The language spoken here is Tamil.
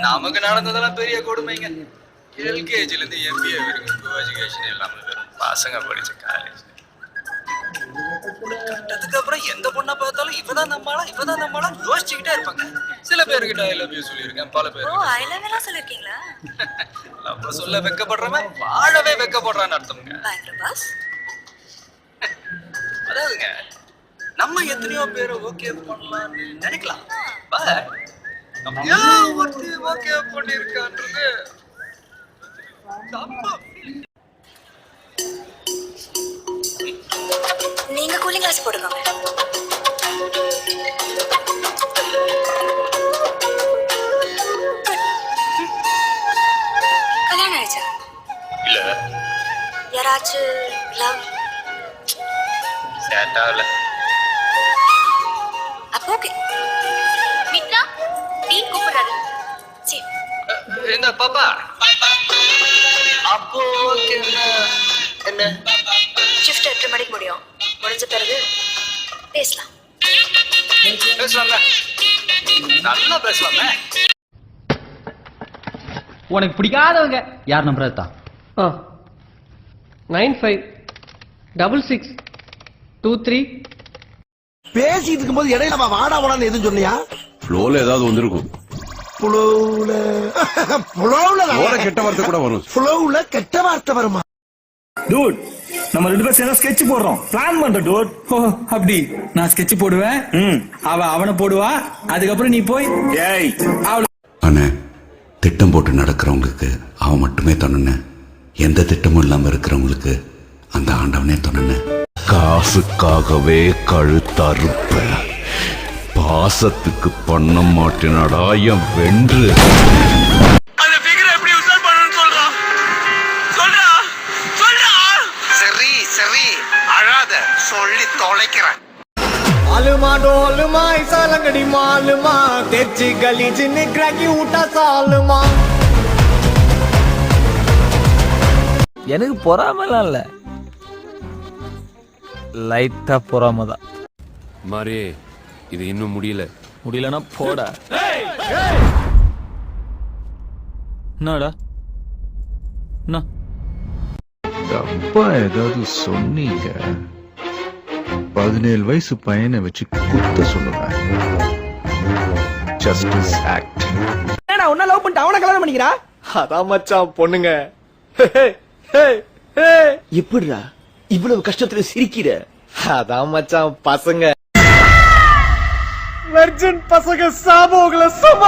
நமக்கு நடந்ததெல்லாம் பெரிய கொடுமைங்க. எல்கேஜில இருந்து எம்பிஏ வரைக்கும் கோ எஜுகேஷன் இல்லாம வெறும் பசங்க படிச்ச காலேஜ். கட்டத்துக்கு அப்புறம் எந்த பொண்ணை பார்த்தாலும் இவதான் நம்மளா யோசிச்சுக்கிட்டே இருப்பாங்க. சில பேருக்கிட்ட ஐ லவ் யூ சொல்லியிருக்கேன், பல பேர் ஐ லவ் எல்லாம் சொல்லிருக்கீங்களா? லவ் சொல்ல வெக்கப்படுறவன் வாழவே வெக்கப்படுறான்னு அர்த்தம்ங்க. அதாவதுங்க, நம்ம எத்தனையோ பேரை ஓகே பண்ணலாம்னு நினைக்கலாம். ஒருத்தி ஓகே பண்ணிருக்கான்றது நீங்க கூலிங் கிளாஸ் போடுங்க. கல்யாணம் ஆயிடுச்சா? இல்ல. யாராச்சும் லவ் செட் ஆகல. அப்போ ஓகே. மித்ரா டீ கூப்பிடுறாரு. சரி. என்ன பாப்பா? அப்போ ஓகே. என்ன ஷிஃப்ட் 8 மணிக்கு முடியும். முடிஞ்ச பிறகு பேசலாம். பேசலாம்ல, நல்லா பேசலாம்ல. உனக்கு பிடிக்காதவங்க யார் நம்புறது தான்? 956623 பேசிட்டு இருக்கும்போது இடையில நம்ம வாடா வாடான்னு எதுவும் சொன்னியா? ஃப்ளோல ஏதாவது வந்திருக்கும். புலவுல கெட்ட வார்த்தை கூட வரும். புலவுல கெட்ட வார்த்தை வருமா? டூட், நம்ம 2 பேரும் சேர்ந்து ஸ்கெட்ச் போடுறோம். பிளான் பண்றோம் டூட். ஓ அப்படி. நான் ஸ்கெட்ச் போடுவேன், அவனை போடுவா, அதுக்கப்புறம் நீ போய் ஏய் அண்ணே, திட்டம் போட்டு நடக்கிறவங்களுக்கு அவன் மட்டுமே தொண்ணு. எந்த திட்டமும் இல்லாம இருக்கிறவங்களுக்கு அந்த ஆண்டவனே தொண்ணு. காசுக்காகவே கழுத்தறுப்ப, பாசத்துக்கு பண்ண மாட்டேனடா என் வென்று. சரி அழாத, சொல்லி தொலைக்கிறேன். आलमा डोलमा ऐसा लंगड़ी मालमा तेजी गली जिन्ने क्रैकी उठा सालमा எனக்கு பொறாமலாம் இல்ல, லைட்டா பொறாம தான். மாறே, இது இன்னும் முடியலன்னா போடா. என்னடா அப்பா ஏதாவது சொன்னீங்க? 17 வயசு பையனை வச்சு குத்த சொல்லுவேன். Justice act. என்னடா உன்ன லவ் பண்ணிட்டு அவனை கல்யாணம் பண்ணிக்கிறா? அதான் மச்சான் பொண்ணுங்க. எப்படிடா இவ்வளவு கஷ்டத்துல சிரிக்கிற? அதான் மச்சான் பசங்க. வெர்ஜின் பசங்க சாபோகல சும்மா